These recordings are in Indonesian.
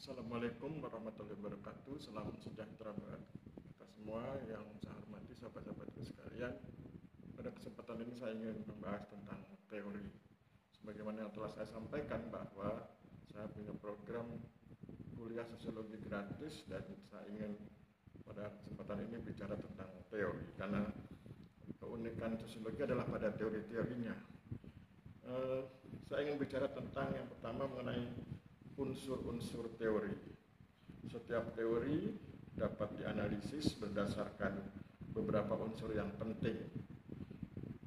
Assalamualaikum warahmatullahi wabarakatuh. Salam sejahtera buat kita semua yang saya hormati, sahabat-sahabatku sekalian. Pada kesempatan ini saya ingin membahas tentang teori. Sebagaimana yang telah saya sampaikan bahwa saya punya program kuliah sosiologi gratis dan saya ingin pada kesempatan ini bicara tentang teori karena keunikan sosiologi adalah pada teori-teorinya. Saya ingin bicara tentang yang pertama mengenai unsur-unsur teori. Setiap teori dapat dianalisis berdasarkan beberapa unsur yang penting.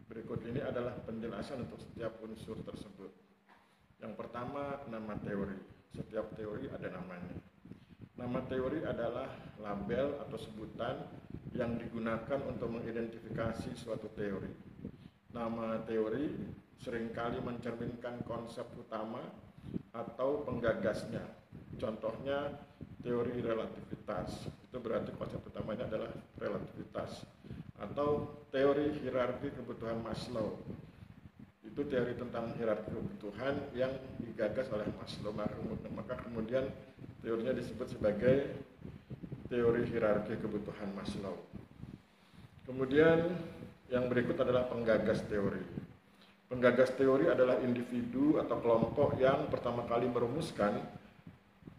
Berikut ini adalah penjelasan untuk setiap unsur tersebut. Yang pertama, nama teori. Setiap teori ada namanya. Nama teori adalah label atau sebutan yang digunakan untuk mengidentifikasi suatu teori. Nama teori seringkali mencerminkan konsep utama atau penggagasnya. Contohnya teori relativitas. Itu berarti konsep utamanya adalah relativitas. Atau teori hierarki kebutuhan Maslow. Itu teori tentang hierarki kebutuhan yang digagas oleh Maslow. Maka kemudian teorinya disebut sebagai teori hierarki kebutuhan Maslow. Kemudian yang berikut adalah penggagas teori. Penggagas teori adalah individu atau kelompok yang pertama kali merumuskan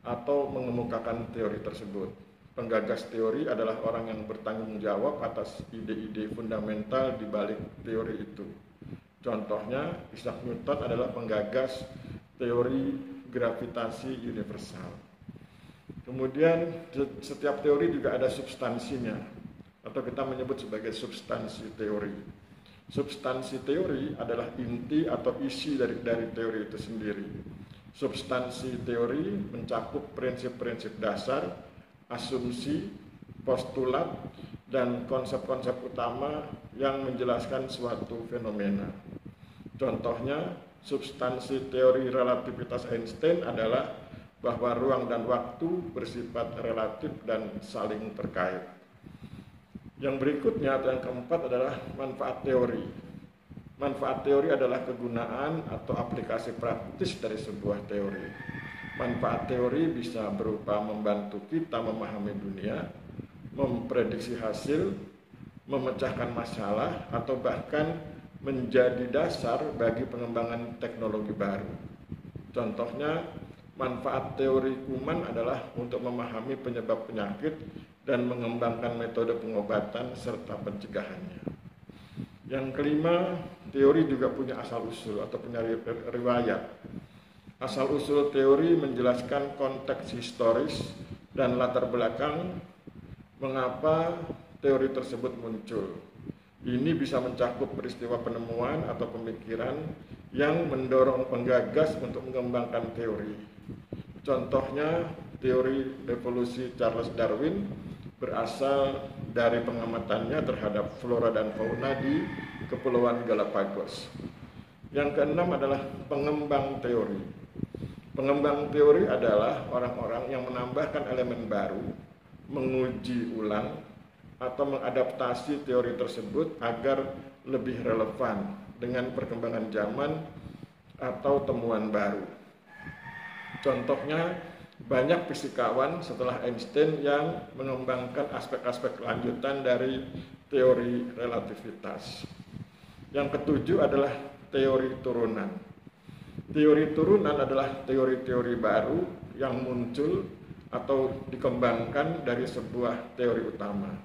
atau mengemukakan teori tersebut. Penggagas teori adalah orang yang bertanggung jawab atas ide-ide fundamental di balik teori itu. Contohnya, Isaac Newton adalah penggagas teori gravitasi universal. Kemudian setiap teori juga ada substansinya, atau kita menyebut sebagai substansi teori. Substansi teori adalah inti atau isi dari teori itu sendiri. Substansi teori mencakup prinsip-prinsip dasar, asumsi, postulat, dan konsep-konsep utama yang menjelaskan suatu fenomena. Contohnya, substansi teori relativitas Einstein adalah bahwa ruang dan waktu bersifat relatif dan saling terkait. Yang berikutnya atau yang keempat adalah manfaat teori. Manfaat teori adalah kegunaan atau aplikasi praktis dari sebuah teori. Manfaat teori bisa berupa membantu kita memahami dunia, memprediksi hasil, memecahkan masalah, atau bahkan menjadi dasar bagi pengembangan teknologi baru. Contohnya, manfaat teori kuman adalah untuk memahami penyebab penyakit dan mengembangkan metode pengobatan serta pencegahannya. Yang kelima, teori juga punya asal-usul atau punya riwayat. Asal-usul teori menjelaskan konteks historis dan latar belakang mengapa teori tersebut muncul. Ini bisa mencakup peristiwa penemuan atau pemikiran yang mendorong penggagas untuk mengembangkan teori. Contohnya, teori evolusi Charles Darwin berasal dari pengamatannya terhadap flora dan fauna di Kepulauan Galapagos. Yang keenam adalah pengembang teori. Pengembang teori adalah orang-orang yang menambahkan elemen baru, menguji ulang, atau mengadaptasi teori tersebut agar lebih relevan dengan perkembangan zaman atau temuan baru. Contohnya, banyak fisikawan setelah Einstein yang mengembangkan aspek-aspek lanjutan dari teori relativitas. Yang ketujuh adalah teori turunan. Teori turunan adalah teori-teori baru yang muncul atau dikembangkan dari sebuah teori utama.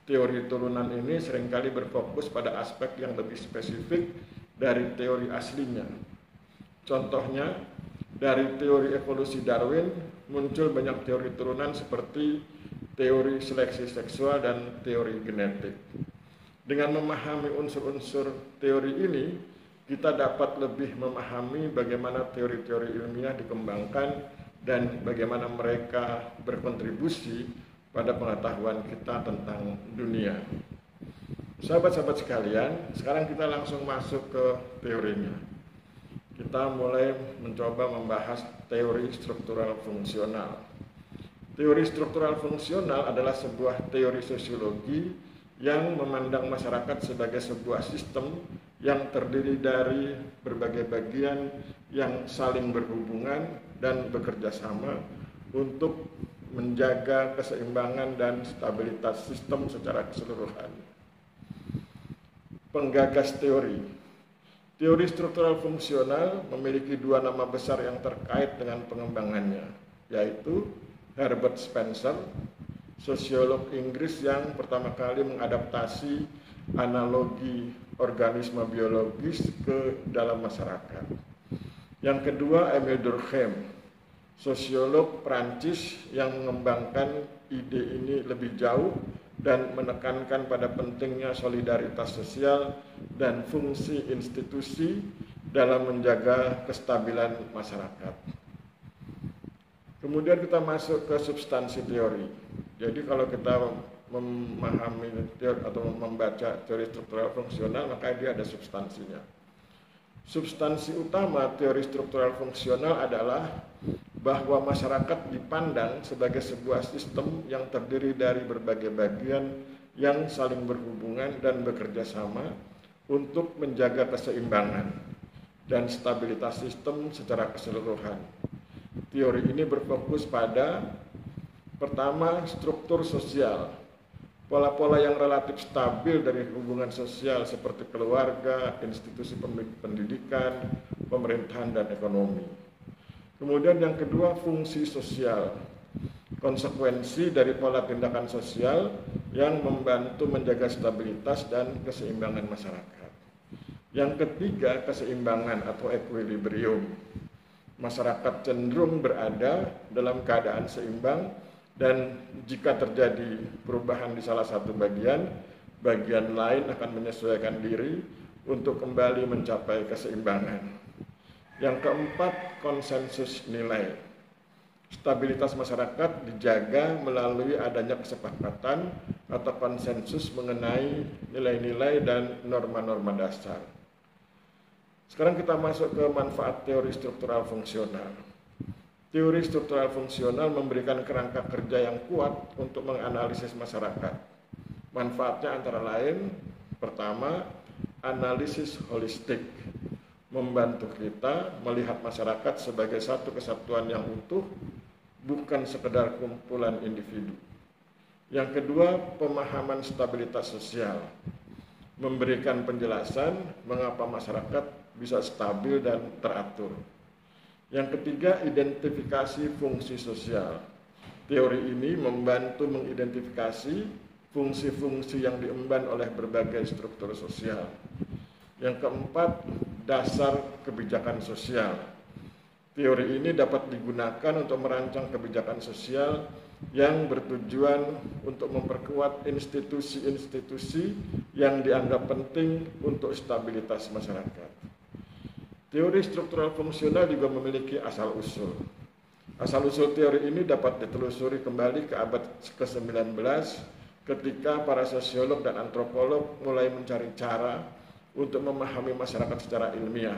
Teori turunan ini seringkali berfokus pada aspek yang lebih spesifik dari teori aslinya. Contohnya, dari teori evolusi Darwin muncul banyak teori turunan seperti teori seleksi seksual dan teori genetik. Dengan memahami unsur-unsur teori ini, kita dapat lebih memahami bagaimana teori-teori ilmiah dikembangkan dan bagaimana mereka berkontribusi pada pengetahuan kita tentang dunia. Sahabat-sahabat sekalian, sekarang kita langsung masuk ke teorinya. Kita mulai mencoba membahas teori struktural fungsional. Teori struktural fungsional adalah sebuah teori sosiologi yang memandang masyarakat sebagai sebuah sistem yang terdiri dari berbagai bagian yang saling berhubungan dan bekerja sama untuk menjaga keseimbangan dan stabilitas sistem secara keseluruhan. Penggagas teori. Teori struktural fungsional memiliki dua nama besar yang terkait dengan pengembangannya, yaitu Herbert Spencer, sosiolog Inggris yang pertama kali mengadaptasi analogi organisme biologis ke dalam masyarakat. Yang kedua, Émile Durkheim, sosiolog Prancis yang mengembangkan ide ini lebih jauh dan menekankan pada pentingnya solidaritas sosial dan fungsi institusi dalam menjaga kestabilan masyarakat. Kemudian kita masuk ke substansi teori. Jadi kalau kita memahami teori atau membaca teori struktural fungsional, maka dia ada substansinya. Substansi utama teori struktural fungsional adalah bahwa masyarakat dipandang sebagai sebuah sistem yang terdiri dari berbagai bagian yang saling berhubungan dan bekerja sama untuk menjaga keseimbangan dan stabilitas sistem secara keseluruhan. Teori ini berfokus pada pertama, struktur sosial, pola-pola yang relatif stabil dari hubungan sosial seperti keluarga, institusi pendidikan, pemerintahan, dan ekonomi. Kemudian yang kedua, fungsi sosial, konsekuensi dari pola tindakan sosial yang membantu menjaga stabilitas dan keseimbangan masyarakat. Yang ketiga, keseimbangan atau equilibrium. Masyarakat cenderung berada dalam keadaan seimbang dan jika terjadi perubahan di salah satu bagian lain akan menyesuaikan diri untuk kembali mencapai keseimbangan. Yang keempat, konsensus nilai. Stabilitas masyarakat dijaga melalui adanya kesepakatan atau konsensus mengenai nilai-nilai dan norma-norma dasar. Sekarang kita masuk ke manfaat teori struktural fungsional. Teori struktural fungsional memberikan kerangka kerja yang kuat untuk menganalisis masyarakat. Manfaatnya antara lain, pertama, analisis holistik, membantu kita melihat masyarakat sebagai satu kesatuan yang utuh, bukan sekedar kumpulan individu. Yang kedua, pemahaman stabilitas sosial, memberikan penjelasan mengapa masyarakat bisa stabil dan teratur. Yang ketiga, identifikasi fungsi sosial. Teori ini membantu mengidentifikasi fungsi-fungsi yang diemban oleh berbagai struktur sosial. Yang keempat, dasar kebijakan sosial. Teori ini dapat digunakan untuk merancang kebijakan sosial yang bertujuan untuk memperkuat institusi-institusi yang dianggap penting untuk stabilitas masyarakat. Teori struktural fungsional juga memiliki asal-usul. Asal-usul teori ini dapat ditelusuri kembali ke abad ke-19 ketika para sosiolog dan antropolog mulai mencari cara untuk memahami masyarakat secara ilmiah.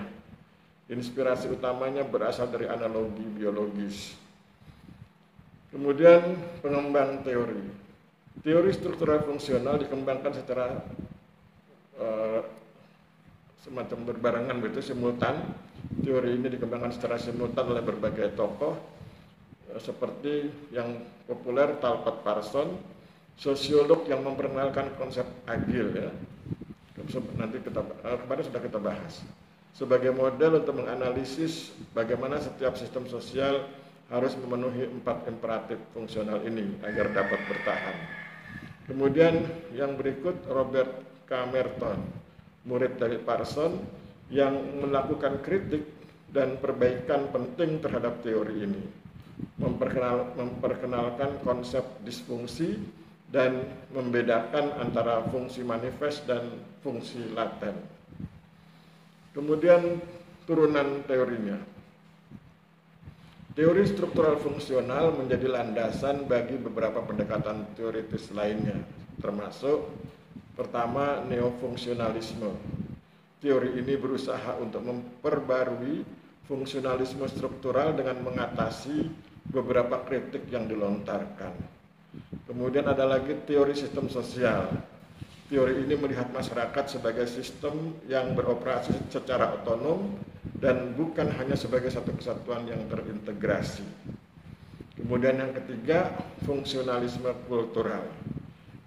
Inspirasi utamanya berasal dari analogi biologis. Kemudian pengembang teori. Teori struktural fungsional dikembangkan secara semacam berbarengan begitu, simultan. Teori ini dikembangkan secara simultan oleh berbagai tokoh seperti yang populer Talcott Parsons, sosiolog yang memperkenalkan konsep agil ya. Nanti kemarin sudah kita bahas sebagai model untuk menganalisis bagaimana setiap sistem sosial harus memenuhi 4 imperatif fungsional ini agar dapat bertahan. Kemudian yang berikut, Robert K. Merton, murid dari Parsons yang melakukan kritik dan perbaikan penting terhadap teori ini, memperkenalkan konsep disfungsi dan membedakan antara fungsi manifest dan fungsi laten. Kemudian turunan teorinya. Teori struktural fungsional menjadi landasan bagi beberapa pendekatan teoritis lainnya, termasuk pertama, neofungsionalisme. Teori ini berusaha untuk memperbarui fungsionalisme struktural dengan mengatasi beberapa kritik yang dilontarkan. Kemudian ada lagi teori sistem sosial. Teori ini melihat masyarakat sebagai sistem yang beroperasi secara otonom dan bukan hanya sebagai satu kesatuan yang terintegrasi. Kemudian yang ketiga, fungsionalisme kultural.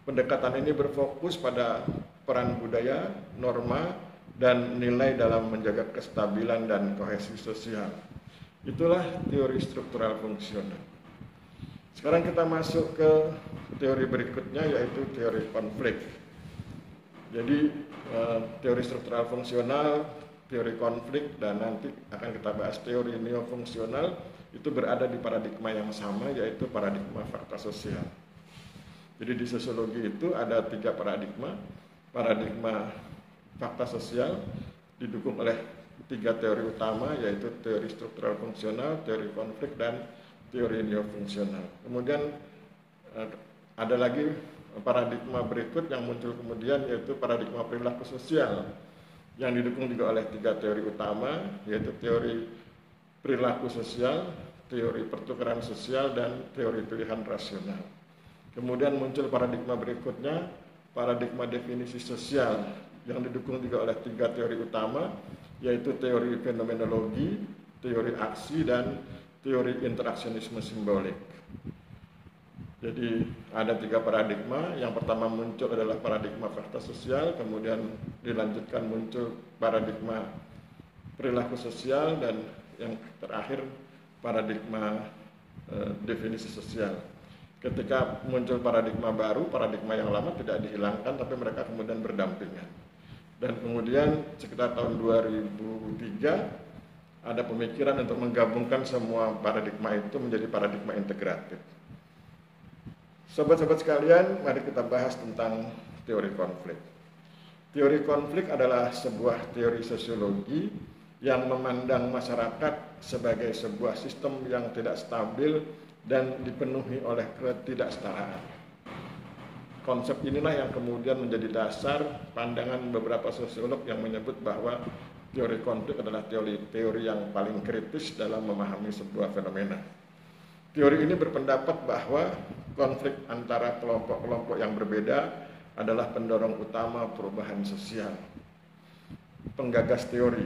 Pendekatan ini berfokus pada peran budaya, norma, dan nilai dalam menjaga kestabilan dan kohesi sosial. Itulah teori struktural fungsional. Sekarang kita masuk ke teori berikutnya, yaitu teori konflik. Jadi teori struktural fungsional, teori konflik, dan nanti akan kita bahas teori neofungsional, itu berada di paradigma yang sama, yaitu paradigma fakta sosial. Jadi di sosiologi itu ada 3 paradigma. Paradigma fakta sosial didukung oleh 3 teori utama, yaitu teori struktural fungsional, teori konflik, dan teori neofungsional. Kemudian ada lagi paradigma berikut yang muncul kemudian, yaitu paradigma perilaku sosial, yang didukung juga oleh 3 teori utama, yaitu teori perilaku sosial, teori pertukaran sosial, dan teori pilihan rasional. Kemudian muncul paradigma berikutnya, paradigma definisi sosial, yang didukung juga oleh 3 teori utama, yaitu teori fenomenologi, teori aksi, dan teori interaksionisme simbolik. Jadi ada 3 paradigma. Yang pertama muncul adalah paradigma fakta sosial, kemudian dilanjutkan muncul paradigma perilaku sosial, dan yang terakhir paradigma definisi sosial. Ketika muncul paradigma baru, paradigma yang lama tidak dihilangkan, tapi mereka kemudian berdampingan. Dan kemudian sekitar tahun 2003 ada pemikiran untuk menggabungkan semua paradigma itu menjadi paradigma integratif. Sobat-sobat sekalian, mari kita bahas tentang teori konflik. Teori konflik adalah sebuah teori sosiologi yang memandang masyarakat sebagai sebuah sistem yang tidak stabil dan dipenuhi oleh ketidaksetaraan. Konsep inilah yang kemudian menjadi dasar pandangan beberapa sosiolog yang menyebut bahwa teori konflik adalah teori yang paling kritis dalam memahami sebuah fenomena. Teori ini berpendapat bahwa konflik antara kelompok-kelompok yang berbeda adalah pendorong utama perubahan sosial. Penggagas teori,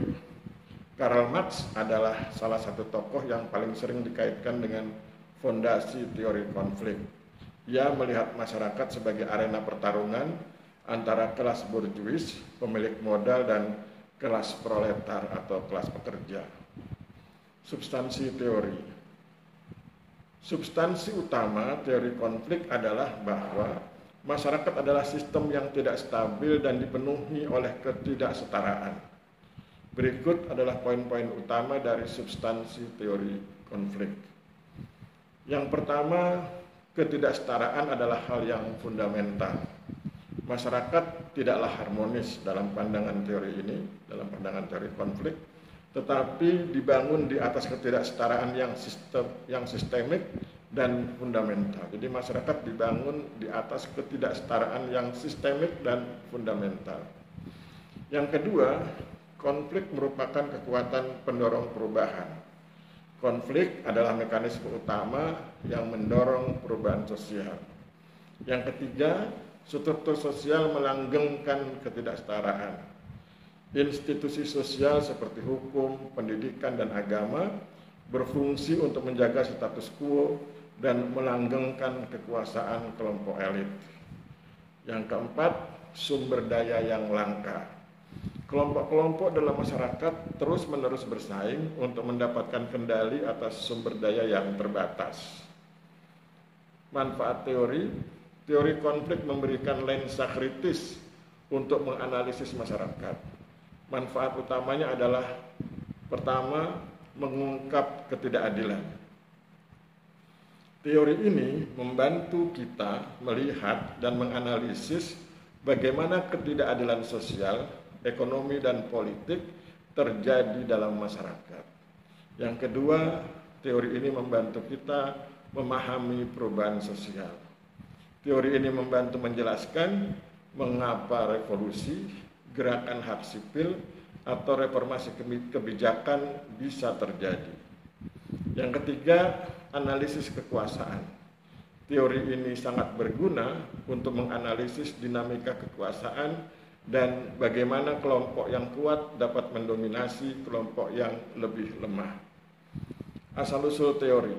Karl Marx adalah salah satu tokoh yang paling sering dikaitkan dengan fondasi teori konflik. Ia melihat masyarakat sebagai arena pertarungan antara kelas borjuis, pemilik modal, dan kelas proletar atau kelas pekerja. Substansi teori. Substansi utama teori konflik adalah bahwa masyarakat adalah sistem yang tidak stabil dan dipenuhi oleh ketidaksetaraan. Berikut adalah poin-poin utama dari substansi teori konflik. Yang pertama, ketidaksetaraan adalah hal yang fundamental. Masyarakat tidaklah harmonis dalam pandangan teori ini, dalam pandangan teori konflik, tetapi dibangun di atas ketidaksetaraan yang sistemik dan fundamental. Jadi masyarakat dibangun di atas ketidaksetaraan yang sistemik dan fundamental. Yang kedua, konflik merupakan kekuatan pendorong perubahan. Konflik adalah mekanisme utama yang mendorong perubahan sosial. Yang ketiga, struktur sosial melanggengkan ketidaksetaraan. Institusi sosial seperti hukum, pendidikan, dan agama berfungsi untuk menjaga status quo dan melanggengkan kekuasaan kelompok elit. Yang keempat, sumber daya yang langka. Kelompok-kelompok dalam masyarakat terus-menerus bersaing untuk mendapatkan kendali atas sumber daya yang terbatas. Manfaat teori konflik memberikan lensa kritis untuk menganalisis masyarakat. Manfaat utamanya adalah pertama, mengungkap ketidakadilan. Teori ini membantu kita melihat dan menganalisis bagaimana ketidakadilan sosial, ekonomi, dan politik terjadi dalam masyarakat. Yang kedua, teori ini membantu kita memahami perubahan sosial. Teori ini membantu menjelaskan mengapa revolusi, gerakan hak sipil, atau reformasi kebijakan bisa terjadi. Yang ketiga, analisis kekuasaan. Teori ini sangat berguna untuk menganalisis dinamika kekuasaan dan bagaimana kelompok yang kuat dapat mendominasi kelompok yang lebih lemah. Asal-usul teori.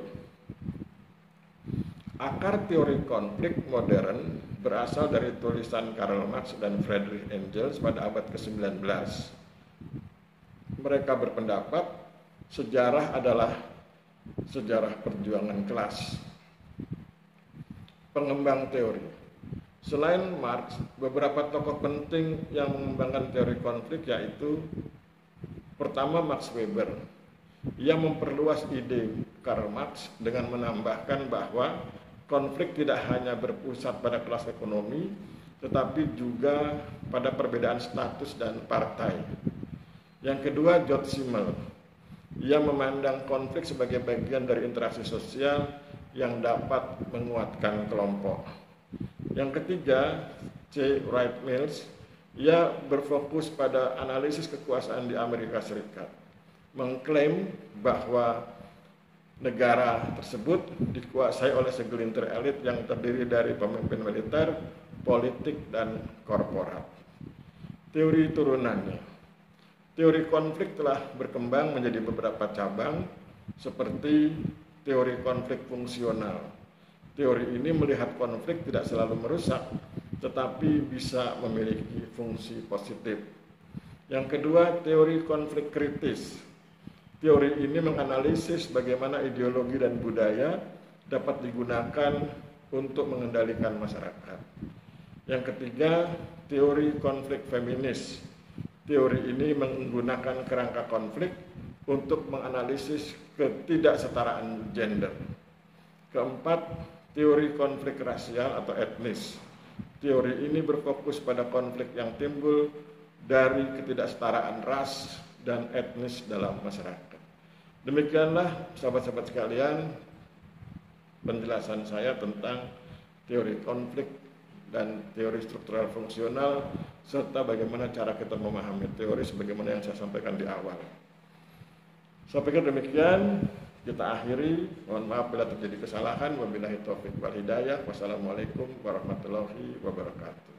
Akar teori konflik modern berasal dari tulisan Karl Marx dan Friedrich Engels pada abad ke-19. Mereka berpendapat sejarah adalah sejarah perjuangan kelas. Pengembang teori. Selain Marx, beberapa tokoh penting yang mengembangkan teori konflik yaitu pertama Max Weber. Ia memperluas ide Karl Marx dengan menambahkan bahwa konflik tidak hanya berpusat pada kelas ekonomi, tetapi juga pada perbedaan status dan partai. Yang kedua, George Simmel. Ia memandang konflik sebagai bagian dari interaksi sosial yang dapat menguatkan kelompok. Yang ketiga, C. Wright Mills. Ia berfokus pada analisis kekuasaan di Amerika Serikat, mengklaim bahwa negara tersebut dikuasai oleh segelintir elit yang terdiri dari pemimpin militer, politik, dan korporat. Teori turunannya. Teori konflik telah berkembang menjadi beberapa cabang seperti teori konflik fungsional. Teori ini melihat konflik tidak selalu merusak, tetapi bisa memiliki fungsi positif. Yang kedua, teori konflik kritis. Teori ini menganalisis bagaimana ideologi dan budaya dapat digunakan untuk mengendalikan masyarakat. Yang ketiga, teori konflik feminis. Teori ini menggunakan kerangka konflik untuk menganalisis ketidaksetaraan gender. Keempat, teori konflik rasial atau etnis. Teori ini berfokus pada konflik yang timbul dari ketidaksetaraan ras dan etnis dalam masyarakat. Demikianlah sahabat-sahabat sekalian penjelasan saya tentang teori konflik dan teori struktural fungsional serta bagaimana cara kita memahami teori sebagaimana yang saya sampaikan di awal. Saya pikir demikian, kita akhiri. Mohon maaf bila terjadi kesalahan. Wabillahi taufiq wal hidayah. Wassalamualaikum warahmatullahi wabarakatuh.